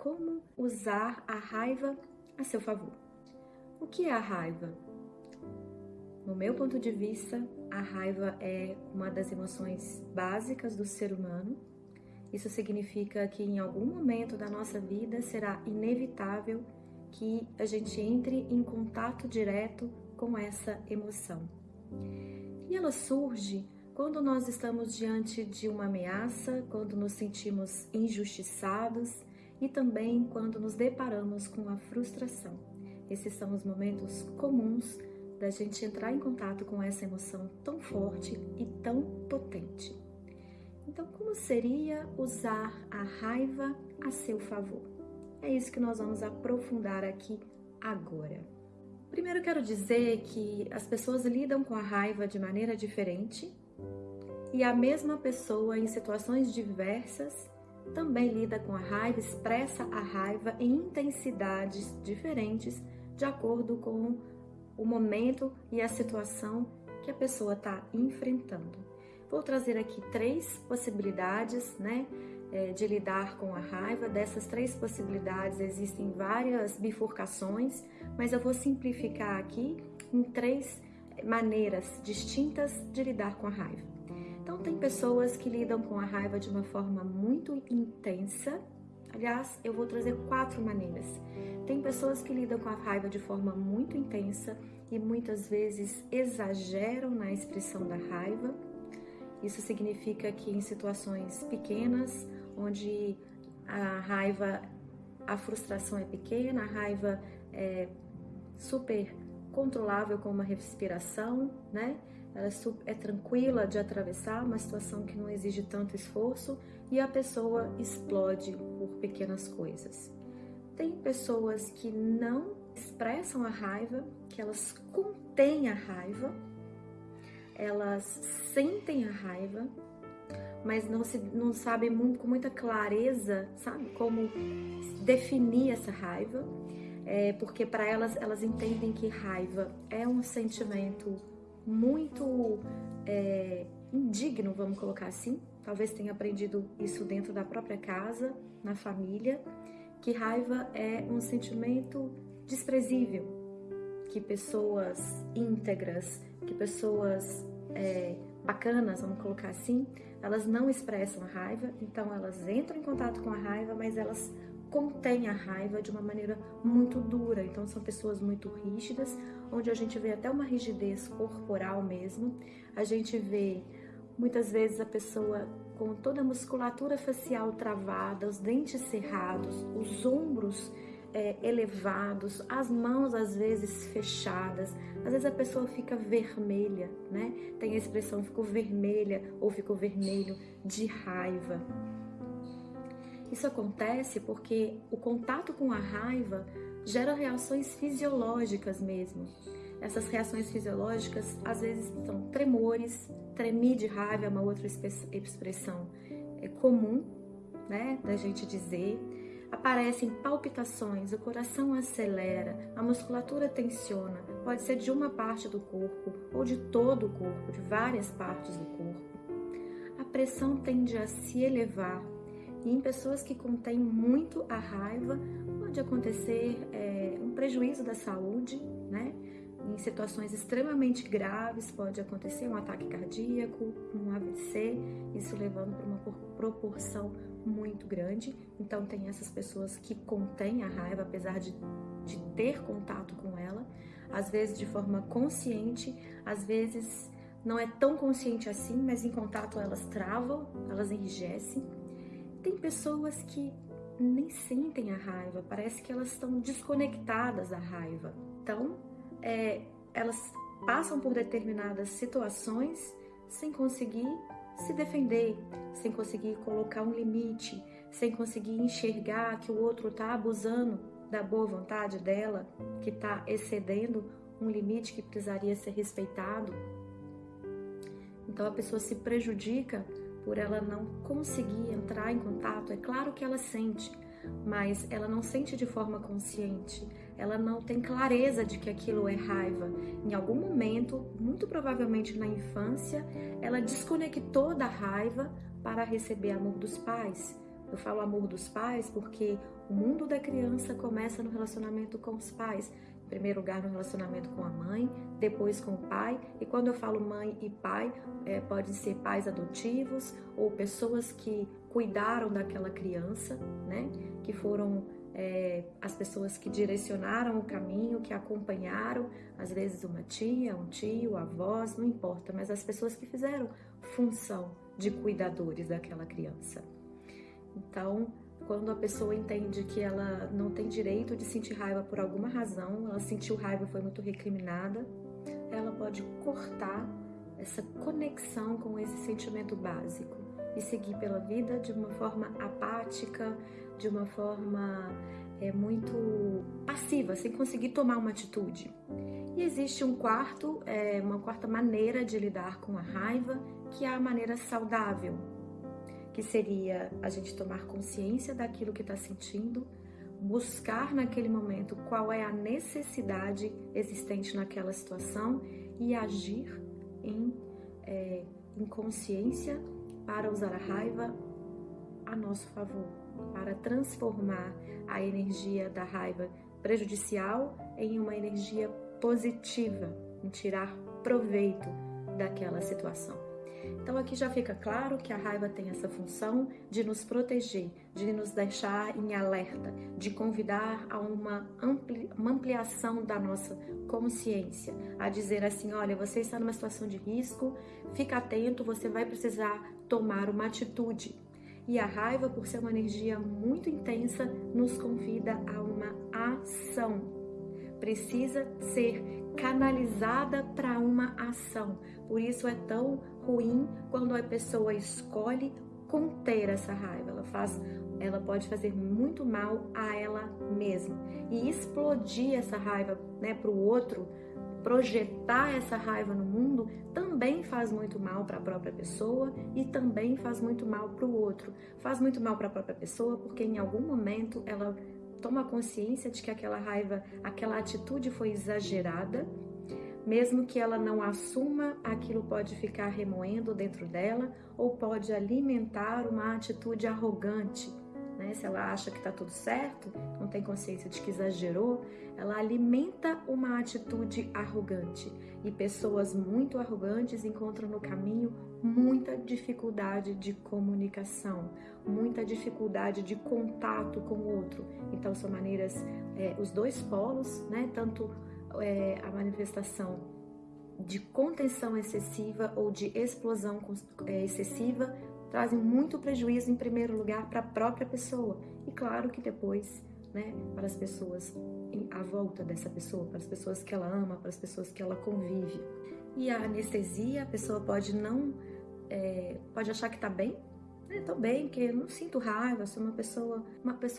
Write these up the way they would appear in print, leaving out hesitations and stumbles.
como usar a raiva a seu favor. O que é a raiva? No meu ponto de vista, a raiva é uma das emoções básicas do ser humano. Isso significa que em algum momento da nossa vida será inevitável que a gente entre em contato direto com essa emoção. E ela surge quando nós estamos diante de uma ameaça, quando nos sentimos injustiçados e também quando nos deparamos com a frustração. Esses são os momentos comuns da gente entrar em contato com essa emoção tão forte e tão potente. Então, como seria usar a raiva a seu favor? É isso que nós vamos aprofundar aqui agora. Primeiro, quero dizer que as pessoas lidam com a raiva de maneira diferente e a mesma pessoa, em situações diversas, também lida com a raiva, expressa a raiva em intensidades diferentes de acordo com o momento e a situação que a pessoa está enfrentando. Vou trazer aqui 3 possibilidades, de lidar com a raiva. Dessas 3 possibilidades existem várias bifurcações, mas eu vou simplificar aqui em 3 maneiras distintas de lidar com a raiva. Então, tem pessoas que lidam com a raiva de uma forma muito intensa. Aliás, eu vou trazer 4 maneiras. Tem pessoas que lidam com a raiva de forma muito intensa e muitas vezes exageram na expressão da raiva. Isso significa que em situações pequenas, onde a frustração é pequena, a raiva é super controlável com uma respiração, Ela é tranquila de atravessar uma situação que não exige tanto esforço e a pessoa explode por pequenas coisas. Tem pessoas que não expressam a raiva, que elas contêm a raiva, elas sentem a raiva, mas não sabem com muita clareza, como definir essa raiva, porque para elas entendem que raiva é um sentimento muito indigno, vamos colocar assim. Talvez tenha aprendido isso dentro da própria casa, na família, que raiva é um sentimento desprezível, que pessoas íntegras, que pessoas bacanas, vamos colocar assim, elas não expressam a raiva, então elas entram em contato com a raiva, mas elas contém a raiva de uma maneira muito dura. Então são pessoas muito rígidas, onde a gente vê até uma rigidez corporal mesmo. A gente vê muitas vezes a pessoa com toda a musculatura facial travada, os dentes cerrados, os ombros elevados, as mãos às vezes fechadas. Às vezes a pessoa fica vermelha, Tem a expressão ficou vermelha ou ficou vermelho de raiva. Isso acontece porque o contato com a raiva gera reações fisiológicas mesmo. Essas reações fisiológicas às vezes são tremores, tremer de raiva é uma outra expressão comum, da gente dizer. Aparecem palpitações, o coração acelera, a musculatura tensiona, pode ser de uma parte do corpo ou de todo o corpo, de várias partes do corpo. A pressão tende a se elevar. E em pessoas que contêm muito a raiva, pode acontecer um prejuízo da saúde, Em situações extremamente graves, pode acontecer um ataque cardíaco, um AVC, isso levando para uma proporção muito grande. Então, tem essas pessoas que contêm a raiva, apesar de ter contato com ela, às vezes de forma consciente, às vezes não é tão consciente assim, mas em contato elas travam, elas enrijecem. Tem pessoas que nem sentem a raiva, parece que elas estão desconectadas da raiva. Então, elas passam por determinadas situações sem conseguir se defender, sem conseguir colocar um limite, sem conseguir enxergar que o outro está abusando da boa vontade dela, que está excedendo um limite que precisaria ser respeitado. Então, a pessoa se prejudica por ela não conseguir entrar em contato. É claro que ela sente, mas ela não sente de forma consciente. Ela não tem clareza de que aquilo é raiva. Em algum momento, muito provavelmente na infância, ela desconectou da raiva para receber amor dos pais. Eu falo amor dos pais porque O mundo da criança começa no relacionamento com os pais. Em primeiro lugar, no relacionamento com a mãe, depois com o pai. E quando eu falo mãe e pai, podem ser pais adotivos ou pessoas que cuidaram daquela criança, né? Que foram as pessoas que direcionaram o caminho, que acompanharam, às vezes uma tia, um tio, avós, não importa, mas as pessoas que fizeram função de cuidadores daquela criança. Então, quando a pessoa entende que ela não tem direito de sentir raiva por alguma razão, ela sentiu raiva, foi muito recriminada, ela pode cortar essa conexão com esse sentimento básico e seguir pela vida de uma forma apática, de uma forma muito passiva, sem conseguir tomar uma atitude. E existe uma quarta maneira de lidar com a raiva, que é a maneira saudável, que seria a gente tomar consciência daquilo que está sentindo, buscar naquele momento qual é a necessidade existente naquela situação e agir em consciência para usar a raiva a nosso favor, para transformar a energia da raiva prejudicial em uma energia positiva, em tirar proveito daquela situação. Então aqui já fica claro que a raiva tem essa função de nos proteger, de nos deixar em alerta, de convidar a uma ampliação da nossa consciência, a dizer assim, olha, você está numa situação de risco, fica atento, você vai precisar tomar uma atitude. E a raiva, por ser uma energia muito intensa, nos convida a uma ação. Precisa ser canalizada para uma ação. Por isso é tão ruim quando a pessoa escolhe conter essa raiva. Ela pode fazer muito mal a ela mesma. E explodir essa raiva, né, para o outro, projetar essa raiva no mundo, também faz muito mal para a própria pessoa e também faz muito mal para o outro. Faz muito mal para a própria pessoa porque em algum momento ela toma consciência de que aquela raiva, aquela atitude foi exagerada. Mesmo que ela não assuma, aquilo pode ficar remoendo dentro dela ou pode alimentar uma atitude arrogante, né? Se ela acha que está tudo certo, não tem consciência de que exagerou, ela alimenta uma atitude arrogante. E pessoas muito arrogantes encontram no caminho muita dificuldade de comunicação, muita dificuldade de contato com o outro. Então são maneiras, os dois polos, né? Tanto a manifestação de contenção excessiva ou de explosão excessiva trazem muito prejuízo, em primeiro lugar, para a própria pessoa e claro que depois, né, para as pessoas à volta dessa pessoa, para as pessoas que ela ama, para as pessoas que ela convive. E a anestesia, a pessoa pode pode achar que está bem, estou bem, porque eu não sinto raiva, sou uma pessoa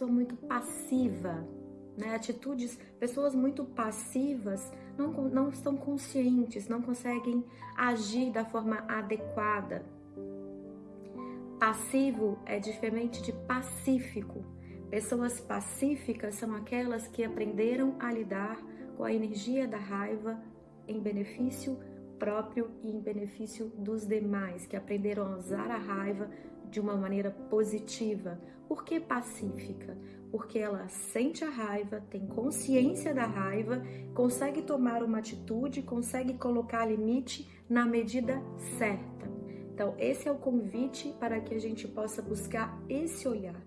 muito passiva. Né? Pessoas muito passivas não estão conscientes, não conseguem agir da forma adequada. Passivo é diferente de pacífico. Pessoas pacíficas são aquelas que aprenderam a lidar com a energia da raiva em benefício próprio e em benefício dos demais, que aprenderam a usar a raiva de uma maneira positiva. Por que pacífica? Porque ela sente a raiva, tem consciência da raiva, consegue tomar uma atitude, consegue colocar limite na medida certa. Então, esse é o convite para que a gente possa buscar esse olhar.